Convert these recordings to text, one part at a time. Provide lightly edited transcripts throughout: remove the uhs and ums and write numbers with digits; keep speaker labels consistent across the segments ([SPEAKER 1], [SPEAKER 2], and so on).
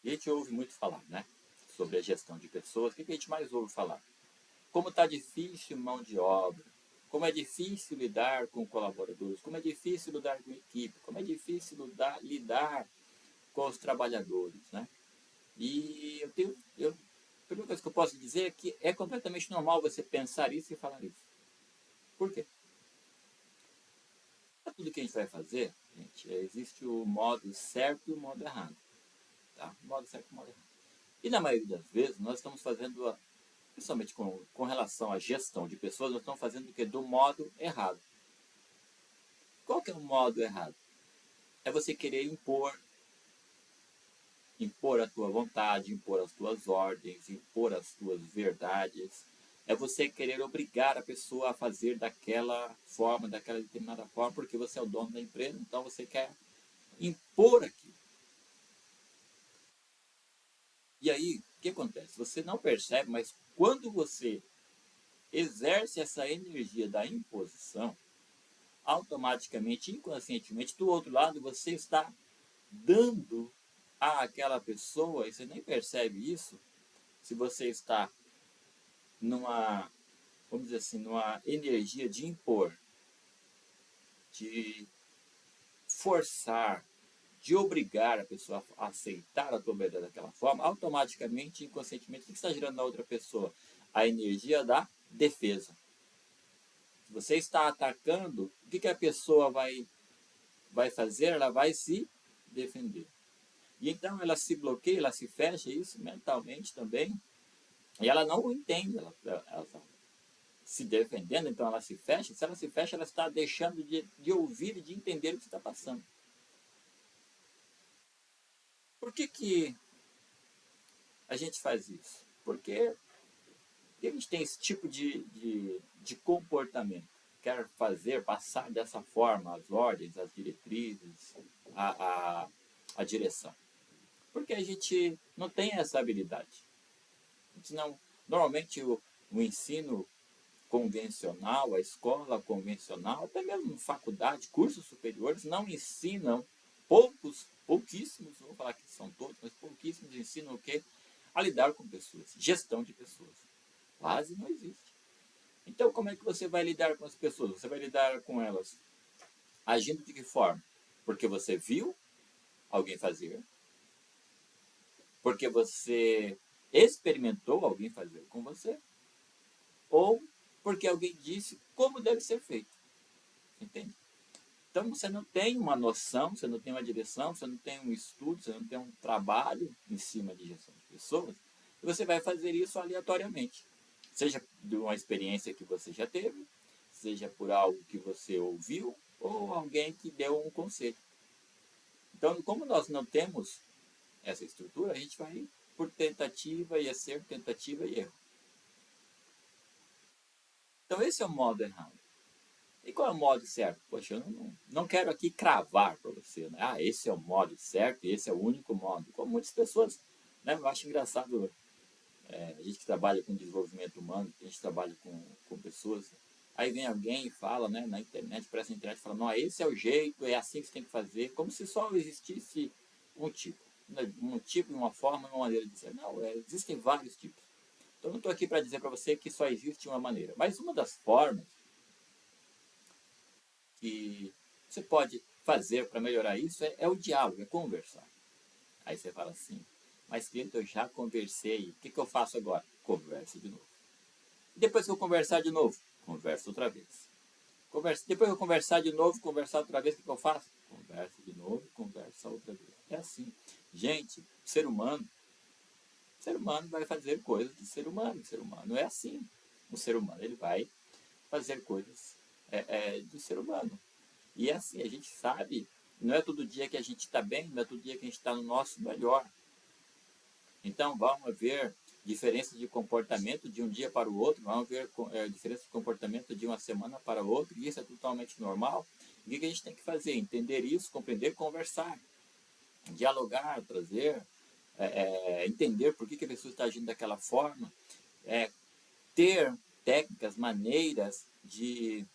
[SPEAKER 1] a gente ouve muito falar, né? Sobre a gestão de pessoas. O que a gente mais ouve falar? Como está difícil mão de obra, como é difícil lidar com colaboradores, como é difícil lidar com equipe, como é difícil lidar com os trabalhadores, né? E a primeira coisa que eu posso dizer é que é completamente normal você pensar isso e falar isso. Por quê? Para tudo que a gente vai fazer, gente, existe o modo certo e o modo errado. Tá? O modo certo e o modo errado. E na maioria das vezes, nós estamos fazendo, principalmente com relação à gestão de pessoas, nós estamos fazendo o quê? Do modo errado. Qual que é o modo errado? É você querer impor a tua vontade, impor as tuas ordens, impor as tuas verdades. É você querer obrigar a pessoa a fazer daquela forma, daquela determinada forma, porque você é o dono da empresa, então você quer impor aquilo. E aí, o que acontece? Você não percebe, mas quando você exerce essa energia da imposição, automaticamente, inconscientemente, do outro lado, você está dando àquela pessoa, e você nem percebe isso, se você está numa, vamos dizer assim, numa energia de impor, de forçar, de obrigar a pessoa a aceitar a tua verdade daquela forma, automaticamente, inconscientemente, o que está gerando na outra pessoa? A energia da defesa. Se você está atacando, o que a pessoa vai fazer? Ela vai se defender. E então ela se bloqueia, ela se fecha, isso mentalmente também, e ela não entende, ela está se defendendo, então ela se fecha. Se ela se fecha, ela está deixando de ouvir e de entender o que está passando. Por que a gente faz isso? Porque a gente tem esse tipo de comportamento. Quer fazer, passar dessa forma as ordens, as diretrizes, a direção. Porque a gente não tem essa habilidade. A gente não, normalmente o ensino convencional, a escola convencional, até mesmo faculdade, cursos superiores, não ensinam, pouquíssimos, não vou falar que são todos, mas pouquíssimos ensinam o quê? A lidar com pessoas, gestão de pessoas. Quase não existe. Então, como é que você vai lidar com as pessoas? Você vai lidar com elas agindo de que forma? Porque você viu alguém fazer, porque você experimentou alguém fazer com você, ou porque alguém disse como deve ser feito. Entende? Então você não tem uma noção, você não tem uma direção, você não tem um estudo, você não tem um trabalho em cima de gestão de pessoas, e você vai fazer isso aleatoriamente. Seja de uma experiência que você já teve, seja por algo que você ouviu, ou alguém que deu um conselho. Então, como nós não temos essa estrutura, a gente vai por tentativa e acerto, tentativa e erro. Então esse é o modo errado. E qual é o modo certo? Poxa, eu não quero aqui cravar para você, né? Ah, esse é o modo certo, esse é o único modo. Como muitas pessoas, né? Eu acho engraçado, a gente que trabalha com desenvolvimento humano, a gente trabalha com pessoas, aí vem alguém e fala, né, na internet, parece na internet, fala, não, esse é o jeito, é assim que você tem que fazer, como se só existisse um tipo. Né? Um tipo, uma forma, uma maneira de ser. Não, existem vários tipos. Então, eu não estou aqui para dizer para você que só existe uma maneira. Mas uma das formas que você pode fazer para melhorar isso é o diálogo, é conversar. Aí você fala assim, mas Cleiton, eu já conversei, o que eu faço agora? Converse de novo. E depois que eu conversar de novo, conversa outra vez. Depois que eu conversar de novo, conversar outra vez, o que eu faço? Conversa de novo, conversa outra vez. É assim. Gente, o ser humano vai fazer coisas de ser humano. O ser humano é assim. O ser humano ele vai fazer coisas do ser humano. E é assim, a gente sabe, não é todo dia que a gente está bem, não é todo dia que a gente está no nosso melhor. Então, vamos haver diferenças de comportamento de um dia para o outro, vamos haver diferença de comportamento de uma semana para outra, e isso é totalmente normal. E o que a gente tem que fazer? Entender isso, compreender, conversar, dialogar, trazer, entender por que a pessoa está agindo daquela forma, ter técnicas, maneiras de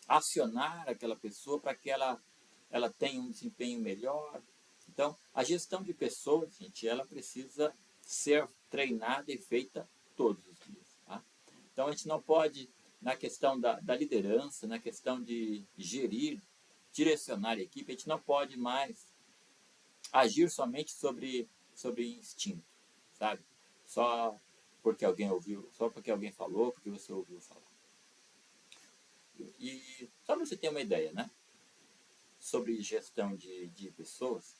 [SPEAKER 1] acionar aquela pessoa para que ela tenha um desempenho melhor, Então, a gestão de pessoas, gente, ela precisa ser treinada e feita todos os dias. Tá? Então, a gente não pode, na questão da liderança, na questão de gerir, direcionar a equipe, a gente não pode mais agir somente sobre instinto, sabe? Só porque alguém ouviu, só porque alguém falou, porque você ouviu falar. E só para você ter uma ideia, né? Sobre gestão de pessoas,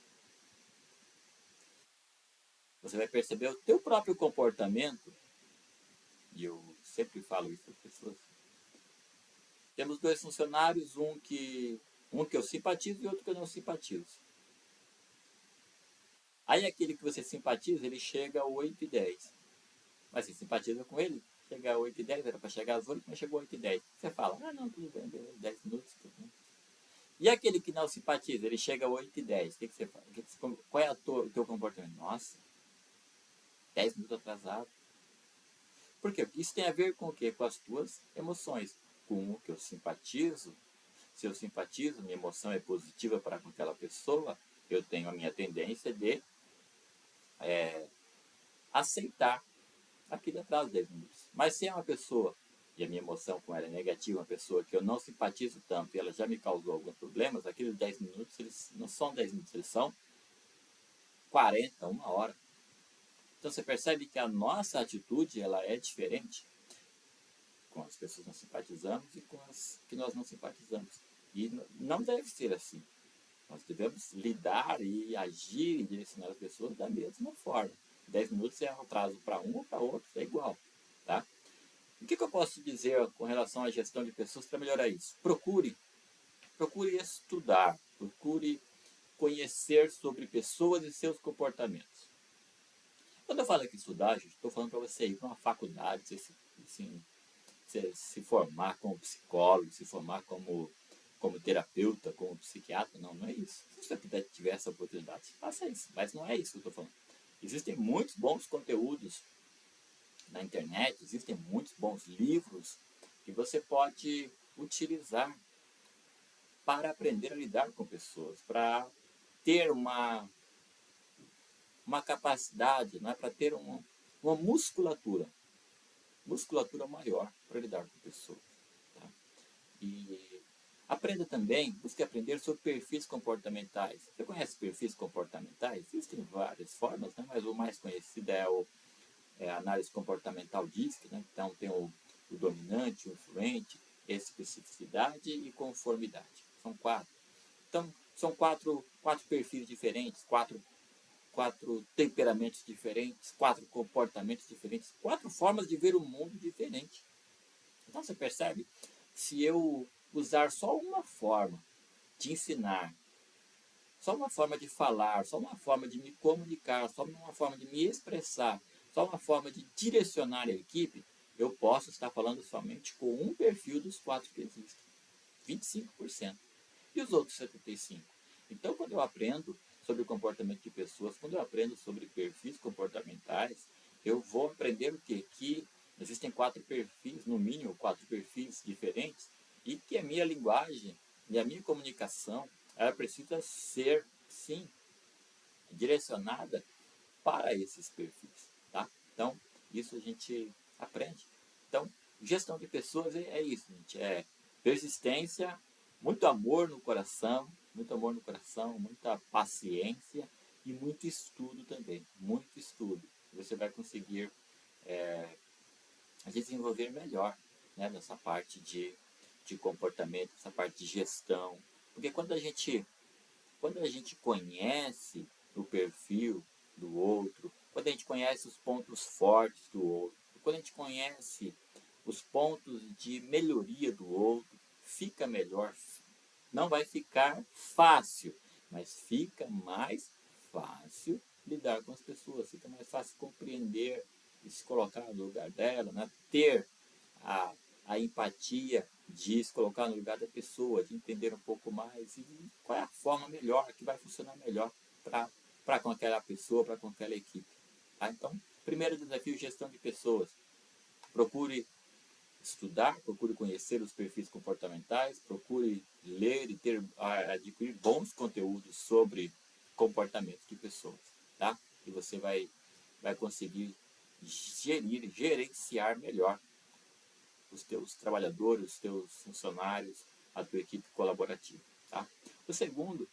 [SPEAKER 1] você vai perceber o teu próprio comportamento, e eu sempre falo isso para as pessoas. Temos dois funcionários, um que eu simpatizo e outro que eu não simpatizo. Aí aquele que você simpatiza, ele chega a 8h10. Mas você simpatiza com ele, chega a 8h10, era para chegar às 8, mas chegou a 8h10. Você fala, não, tudo bem, beleza, 10 minutos, tudo bem. E aquele que não simpatiza, ele chega a 8h10, o que você faz? Qual é o teu comportamento? Nossa, 10 minutos atrasado. Por quê? Porque isso tem a ver com o quê? Com as tuas emoções. Com o que eu simpatizo. Se eu simpatizo, minha emoção é positiva para com aquela pessoa, eu tenho a minha tendência de aceitar aquele atraso de 10 minutos. Mas se é uma pessoa, e a minha emoção com ela é negativa, uma pessoa que eu não simpatizo tanto e ela já me causou alguns problemas, aqueles 10 minutos, eles não são 10 minutos, eles são 40, uma hora. Então você percebe que a nossa atitude ela é diferente com as pessoas que nós simpatizamos e com as que nós não simpatizamos. E não deve ser assim. Nós devemos lidar e agir e direcionar as pessoas da mesma forma. 10 minutos é um atraso para um ou para outro, é igual. Tá? O que eu posso dizer com relação à gestão de pessoas para melhorar isso? Procure estudar, procure conhecer sobre pessoas e seus comportamentos. Quando eu falo aqui estudar, gente, estou falando para você ir para uma faculdade, se formar como psicólogo, se formar como terapeuta, como psiquiatra. Não, não é isso. Se você tiver essa oportunidade, faça isso. Mas não é isso que eu estou falando. Existem muitos bons conteúdos na internet, existem muitos bons livros que você pode utilizar para aprender a lidar com pessoas, para ter uma capacidade, não é? Para ter uma musculatura maior para lidar com pessoas. Tá? E aprenda também, busque aprender sobre perfis comportamentais. Você conhece perfis comportamentais? Existem várias formas, né? Mas o mais conhecido é a análise comportamental DISC, né? Então tem o dominante, o influente, especificidade e conformidade. São 4. Então, são quatro perfis diferentes, quatro temperamentos diferentes, 4 comportamentos diferentes, 4 formas de ver o mundo diferente. Então você percebe, se eu usar só uma forma de ensinar, só uma forma de falar, só uma forma de me comunicar, só uma forma de me expressar, só uma forma de direcionar a equipe, eu posso estar falando somente com um perfil dos 4 que existem. 25%. E os outros 75%? Então, quando eu aprendo sobre o comportamento de pessoas, quando eu aprendo sobre perfis comportamentais, eu vou aprender o quê? Que existem 4 perfis, no mínimo 4 perfis diferentes, e que a minha linguagem e a minha comunicação, ela precisa ser, sim, direcionada para esses perfis. Tá? Então, isso a gente aprende. Então, gestão de pessoas é isso, gente. É persistência, muito amor no coração, muita paciência e muito estudo também. Muito estudo. Você vai conseguir desenvolver melhor, né, nessa parte de comportamento, essa parte de gestão. Porque quando a gente conhece o perfil do outro, quando a gente conhece os pontos fortes do outro, quando a gente conhece os pontos de melhoria do outro, fica melhor. Não vai ficar fácil, mas fica mais fácil lidar com as pessoas, fica mais fácil compreender e se colocar no lugar dela, né? Ter a empatia de se colocar no lugar da pessoa, de entender um pouco mais e qual é a forma melhor, que vai funcionar melhor para com aquela pessoa, para com aquela equipe. Tá? Então, primeiro desafio, gestão de pessoas. Procure estudar, procure conhecer os perfis comportamentais, procure ler e adquirir bons conteúdos sobre comportamento de pessoas, tá? E você vai conseguir gerenciar melhor os teus trabalhadores, os teus funcionários, a tua equipe colaborativa, tá? O segundo